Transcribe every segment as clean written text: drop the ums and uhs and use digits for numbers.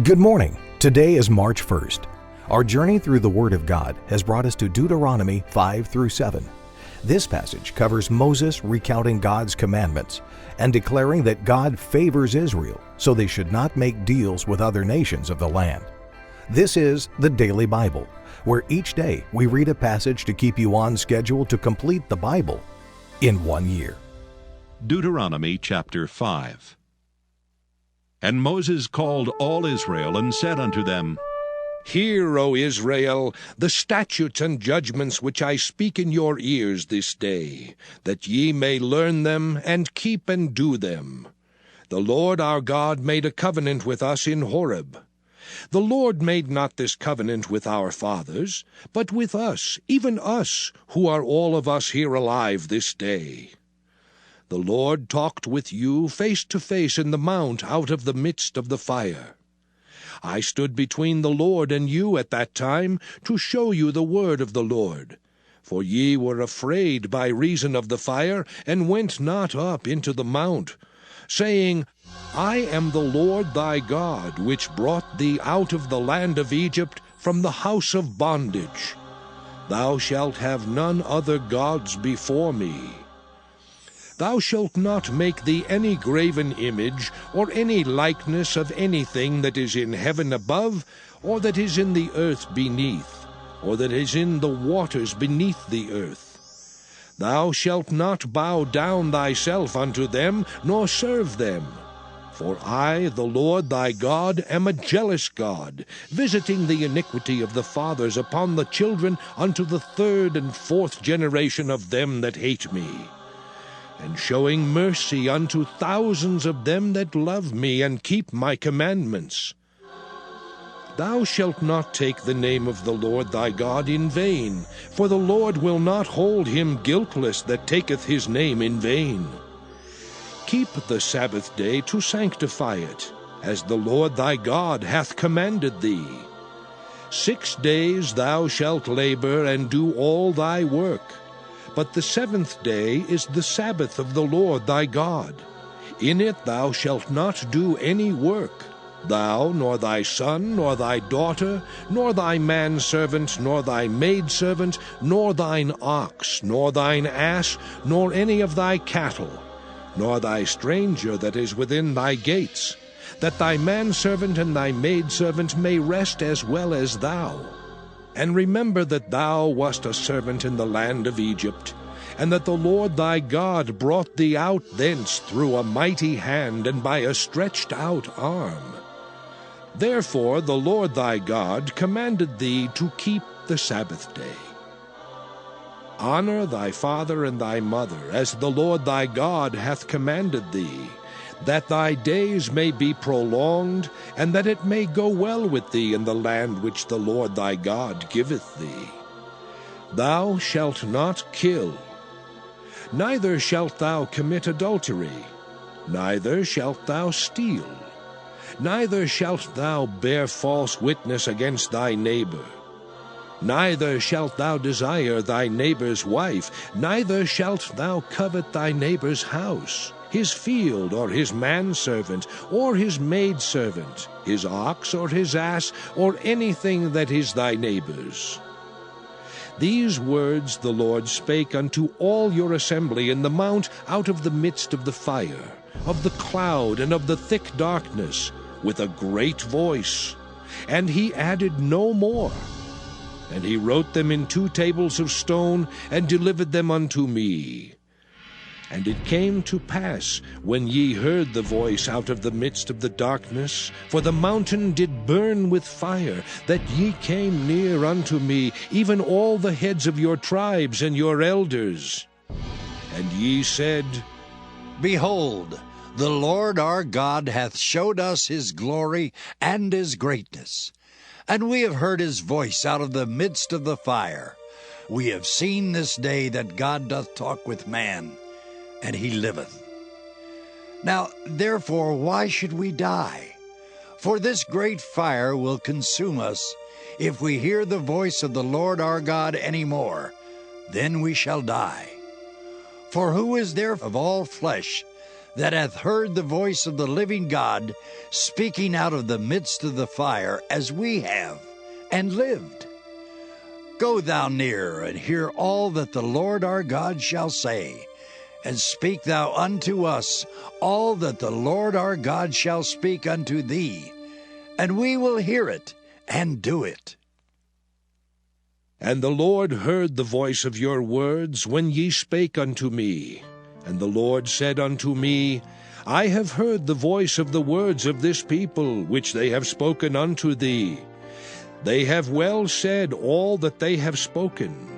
Good morning. Today is March 1st. Our journey through the Word of God has brought us to Deuteronomy 5 through 7. This passage covers Moses recounting God's commandments and declaring that God favors Israel, so they should not make deals with other nations of the land. This is the Daily Bible, where each day we read a passage to keep you on schedule to complete the Bible in 1 year. Deuteronomy chapter 5. And Moses called all Israel and said unto them, Hear, O Israel, the statutes and judgments which I speak in your ears this day, that ye may learn them, and keep and do them. The Lord our God made a covenant with us in Horeb. The Lord made not this covenant with our fathers, but with us, even us, who are all of us here alive this day. The Lord talked with you face to face in the mount out of the midst of the fire. I stood between the Lord and you at that time, to show you the word of the Lord. For ye were afraid by reason of the fire, and went not up into the mount, saying, I am the Lord thy God, which brought thee out of the land of Egypt, from the house of bondage. Thou shalt have none other gods before me. Thou shalt not make thee any graven image, or any likeness of anything that is in heaven above, or that is in the earth beneath, or that is in the waters beneath the earth. Thou shalt not bow down thyself unto them, nor serve them. For I, the Lord thy God, am a jealous God, visiting the iniquity of the fathers upon the children unto the third and fourth generation of them that hate me, and showing mercy unto thousands of them that love me and keep my commandments. Thou shalt not take the name of the Lord thy God in vain, for the Lord will not hold him guiltless that taketh his name in vain. Keep the Sabbath day to sanctify it, as the Lord thy God hath commanded thee. 6 days thou shalt labor and do all thy work. But the 7th day is the Sabbath of the Lord thy God. In it thou shalt not do any work, thou, nor thy son, nor thy daughter, nor thy manservant, nor thy maidservant, nor thine ox, nor thine ass, nor any of thy cattle, nor thy stranger that is within thy gates, that thy manservant and thy maidservant may rest as well as thou. And remember that thou wast a servant in the land of Egypt, and that the Lord thy God brought thee out thence through a mighty hand and by a stretched out arm. Therefore the Lord thy God commanded thee to keep the Sabbath day. Honor thy father and thy mother, as the Lord thy God hath commanded thee, that thy days may be prolonged, and that it may go well with thee in the land which the Lord thy God giveth thee. Thou shalt not kill, neither shalt thou commit adultery, neither shalt thou steal, neither shalt thou bear false witness against thy neighbor. Neither shalt thou desire thy neighbor's wife, neither shalt thou covet thy neighbor's house, his field, or his manservant, or his maidservant, his ox, or his ass, or anything that is thy neighbor's. These words the Lord spake unto all your assembly in the mount out of the midst of the fire, of the cloud, and of the thick darkness, with a great voice. And he added no more. And he wrote them in 2 tables of stone, and delivered them unto me. And it came to pass, when ye heard the voice out of the midst of the darkness, for the mountain did burn with fire, that ye came near unto me, even all the heads of your tribes and your elders. And ye said, Behold, the Lord our God hath showed us his glory and his greatness. And we have heard his voice out of the midst of the fire. We have seen this day that God doth talk with man, and he liveth. Now, therefore, why should we die? For this great fire will consume us. If we hear the voice of the Lord our God any more, then we shall die. For who is there of all flesh that hath heard the voice of the living God speaking out of the midst of the fire, as we have, and lived. Go thou near, and hear all that the Lord our God shall say, and speak thou unto us all that the Lord our God shall speak unto thee, and we will hear it, and do it. And the Lord heard the voice of your words when ye spake unto me. And the Lord said unto me, I have heard the voice of the words of this people, which they have spoken unto thee. They have well said all that they have spoken.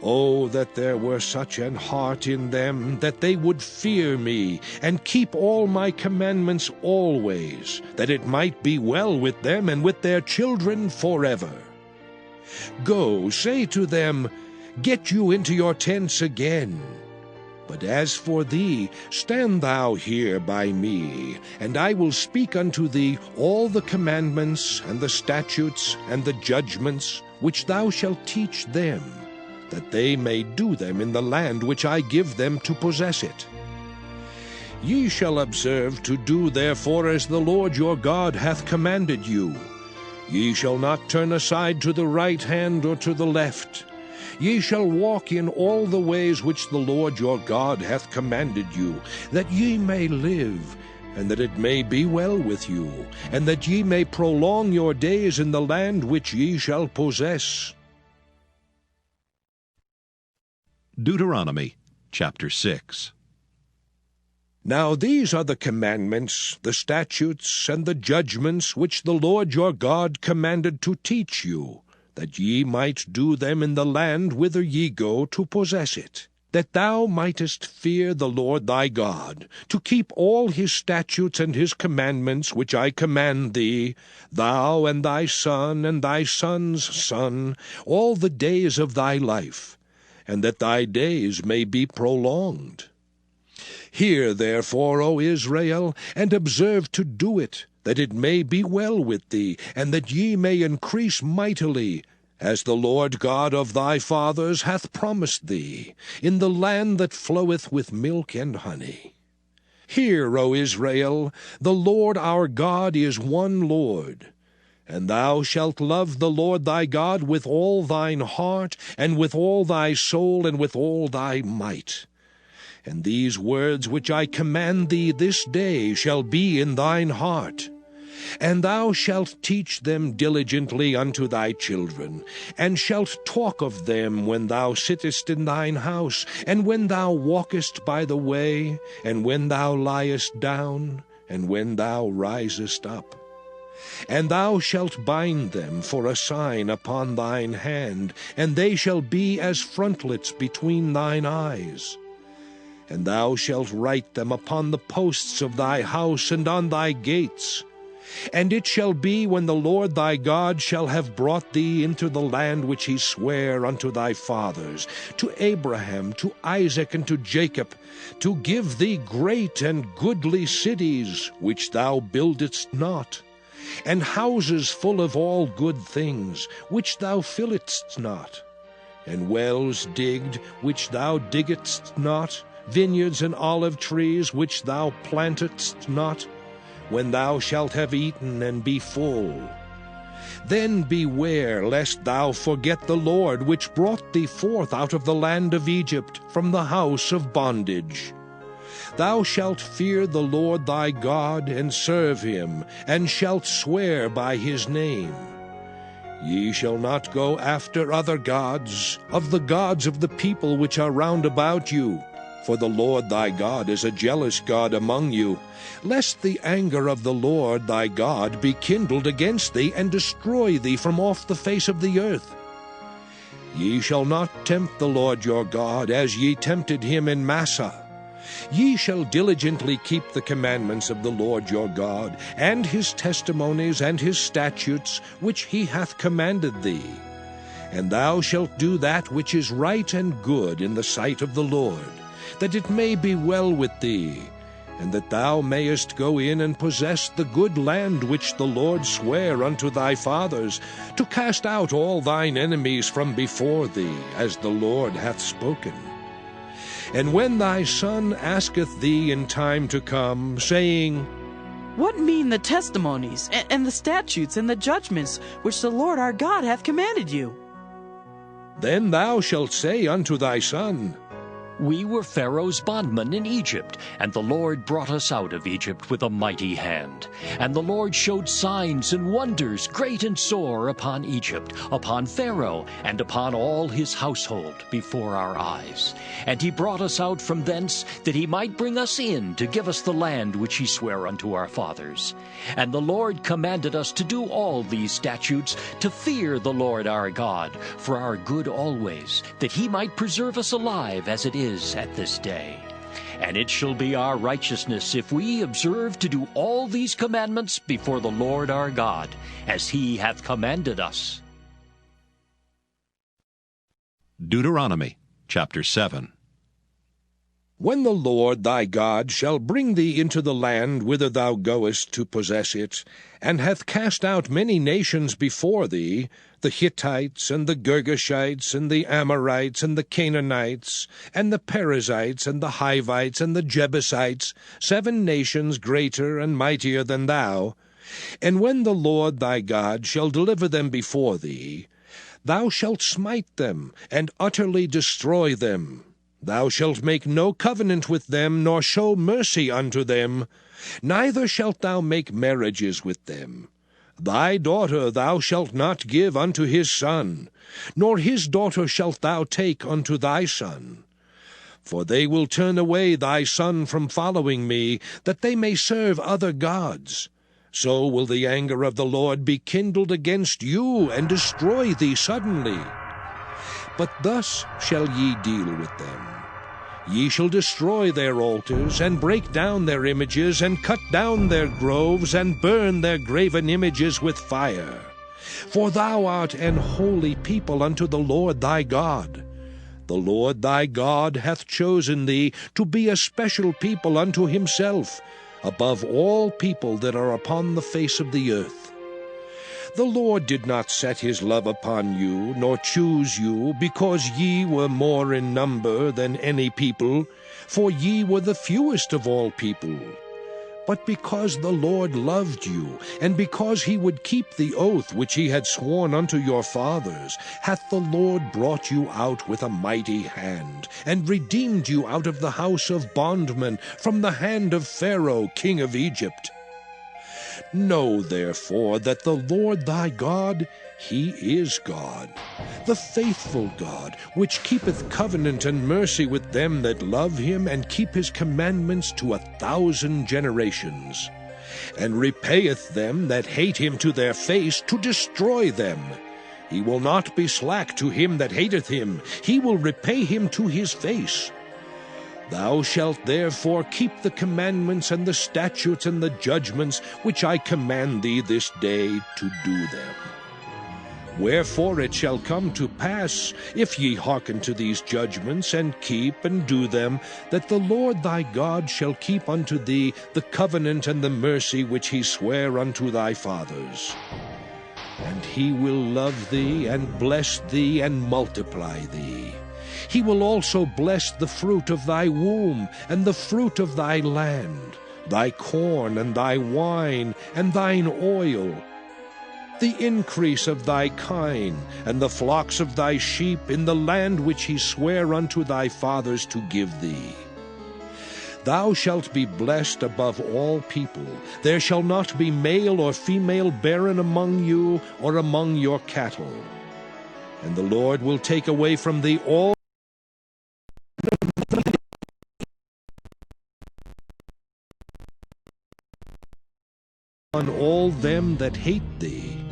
Oh, that there were such an heart in them, that they would fear me, and keep all my commandments always, that it might be well with them and with their children forever. Go, say to them, Get you into your tents again. But as for thee, stand thou here by me, and I will speak unto thee all the commandments, and the statutes, and the judgments, which thou shalt teach them, that they may do them in the land which I give them to possess it. Ye shall observe to do therefore as the Lord your God hath commanded you. Ye shall not turn aside to the right hand or to the left. Ye shall walk in all the ways which the Lord your God hath commanded you, that ye may live, and that it may be well with you, and that ye may prolong your days in the land which ye shall possess. Deuteronomy chapter 6. Now these are the commandments, the statutes, and the judgments which the Lord your God commanded to teach you, that ye might do them in the land whither ye go to possess it, that thou mightest fear the Lord thy God, to keep all his statutes and his commandments which I command thee, thou and thy son and thy son's son, all the days of thy life, and that thy days may be prolonged. Hear therefore, O Israel, and observe to do it, that it may be well with thee, and that ye may increase mightily, as the Lord God of thy fathers hath promised thee, in the land that floweth with milk and honey. Hear, O Israel, the Lord our God is one Lord. And thou shalt love the Lord thy God with all thine heart, and with all thy soul, and with all thy might. And these words which I command thee this day shall be in thine heart. And thou shalt teach them diligently unto thy children, and shalt talk of them when thou sittest in thine house, and when thou walkest by the way, and when thou liest down, and when thou risest up. And thou shalt bind them for a sign upon thine hand, and they shall be as frontlets between thine eyes. And thou shalt write them upon the posts of thy house and on thy gates. And it shall be, when the Lord thy God shall have brought thee into the land which he sware unto thy fathers, to Abraham, to Isaac, and to Jacob, to give thee great and goodly cities, which thou buildedst not, and houses full of all good things, which thou filledst not, and wells digged, which thou diggedst not, vineyards and olive trees, which thou plantedst not, when thou shalt have eaten and be full. Then beware lest thou forget the Lord, which brought thee forth out of the land of Egypt, from the house of bondage. Thou shalt fear the Lord thy God, and serve him, and shalt swear by his name. Ye shall not go after other gods, of the gods of the people which are round about you, for the Lord thy God is a jealous God among you, lest the anger of the Lord thy God be kindled against thee, and destroy thee from off the face of the earth. Ye shall not tempt the Lord your God, as ye tempted him in Massah. Ye shall diligently keep the commandments of the Lord your God, and his testimonies and his statutes, which he hath commanded thee. And thou shalt do that which is right and good in the sight of the Lord, that it may be well with thee, and that thou mayest go in and possess the good land which the Lord sware unto thy fathers, to cast out all thine enemies from before thee, as the Lord hath spoken. And when thy son asketh thee in time to come, saying, What mean the testimonies, and the statutes, and the judgments, which the Lord our God hath commanded you? Then thou shalt say unto thy son, We were Pharaoh's bondmen in Egypt, and the Lord brought us out of Egypt with a mighty hand. And the Lord showed signs and wonders great and sore upon Egypt, upon Pharaoh, and upon all his household before our eyes. And he brought us out from thence, that he might bring us in to give us the land which he sware unto our fathers. And the Lord commanded us to do all these statutes, to fear the Lord our God, for our good always, that he might preserve us alive as it is at this day. And it shall be our righteousness if we observe to do all these commandments before the Lord our God, as he hath commanded us. Deuteronomy chapter 7. When the Lord thy God shall bring thee into the land whither thou goest to possess it, and hath cast out many nations before thee, the Hittites, and the Girgashites, and the Amorites, and the Canaanites, and the Perizzites, and the Hivites, and the Jebusites, 7 nations greater and mightier than thou, and when the Lord thy God shall deliver them before thee, thou shalt smite them, and utterly destroy them. Thou shalt make no covenant with them, nor show mercy unto them, neither shalt thou make marriages with them. Thy daughter thou shalt not give unto his son, nor his daughter shalt thou take unto thy son. For they will turn away thy son from following me, that they may serve other gods. So will the anger of the Lord be kindled against you, and destroy thee suddenly. But thus shall ye deal with them. Ye shall destroy their altars, and break down their images, and cut down their groves, and burn their graven images with fire. For thou art an holy people unto the Lord thy God. The Lord thy God hath chosen thee to be a special people unto himself, above all people that are upon the face of the earth. The Lord did not set his love upon you, nor choose you, because ye were more in number than any people, for ye were the fewest of all people. But because the Lord loved you, and because he would keep the oath which he had sworn unto your fathers, hath the Lord brought you out with a mighty hand, and redeemed you out of the house of bondmen, from the hand of Pharaoh king of Egypt. Know therefore that the Lord thy God, he is God, the faithful God, which keepeth covenant and mercy with them that love him, and keep his commandments to 1,000 generations, and repayeth them that hate him to their face, to destroy them. He will not be slack to him that hateth him, he will repay him to his face. Thou shalt therefore keep the commandments and the statutes and the judgments which I command thee this day to do them. Wherefore it shall come to pass, if ye hearken to these judgments, and keep and do them, that the Lord thy God shall keep unto thee the covenant and the mercy which he sware unto thy fathers. And he will love thee, and bless thee, and multiply thee. He will also bless the fruit of thy womb, and the fruit of thy land, thy corn, and thy wine, and thine oil, the increase of thy kine, and the flocks of thy sheep, in the land which he sware unto thy fathers to give thee. Thou shalt be blessed above all people. There shall not be male or female barren among you, or among your cattle. And the Lord will take away from thee all on all them that hate thee,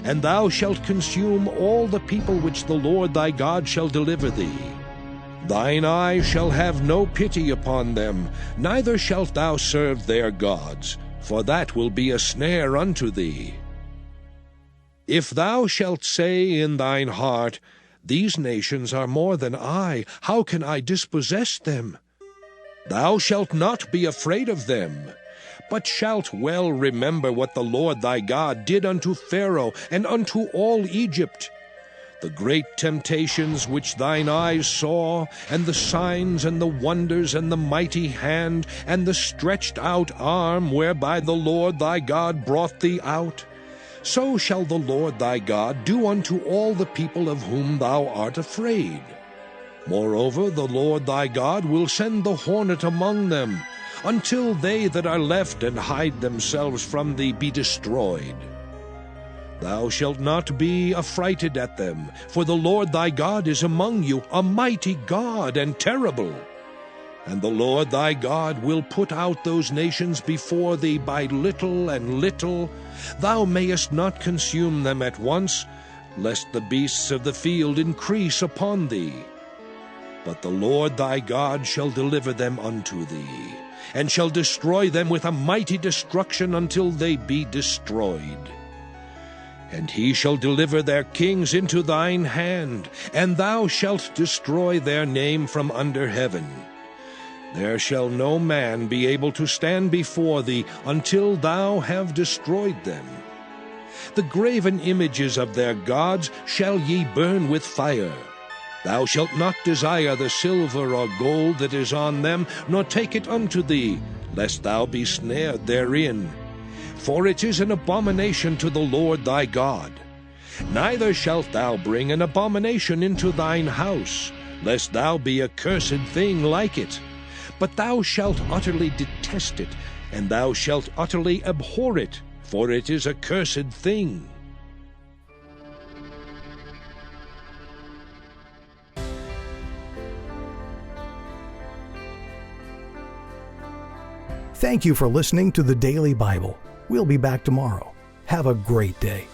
and thou shalt consume all the people which the Lord thy God shall deliver thee. Thine eye shall have no pity upon them, neither shalt thou serve their gods, for that will be a snare unto thee. If thou shalt say in thine heart, These nations are more than I, how can I dispossess them? Thou shalt not be afraid of them, but shalt well remember what the Lord thy God did unto Pharaoh and unto all Egypt. the great temptations which thine eyes saw, and the signs and the wonders, and the mighty hand, and the stretched out arm, whereby the Lord thy God brought thee out, so shall the Lord thy God do unto all the people of whom thou art afraid. Moreover, the Lord thy God will send the hornet among them, until they that are left and hide themselves from thee be destroyed. Thou shalt not be affrighted at them, for the Lord thy God is among you, a mighty God and terrible. And the Lord thy God will put out those nations before thee by little and little. Thou mayest not consume them at once, lest the beasts of the field increase upon thee. But the Lord thy God shall deliver them unto thee, and shall destroy them with a mighty destruction until they be destroyed. And he shall deliver their kings into thine hand, and thou shalt destroy their name from under heaven. There shall no man be able to stand before thee until thou have destroyed them. The graven images of their gods shall ye burn with fire. Thou shalt not desire the silver or gold that is on them, nor take it unto thee, lest thou be snared therein. For it is an abomination to the Lord thy God. Neither shalt thou bring an abomination into thine house, lest thou be a cursed thing like it. But thou shalt utterly detest it, and thou shalt utterly abhor it, for it is a cursed thing. Thank you for listening to the Daily Bible. We'll be back tomorrow. Have a great day.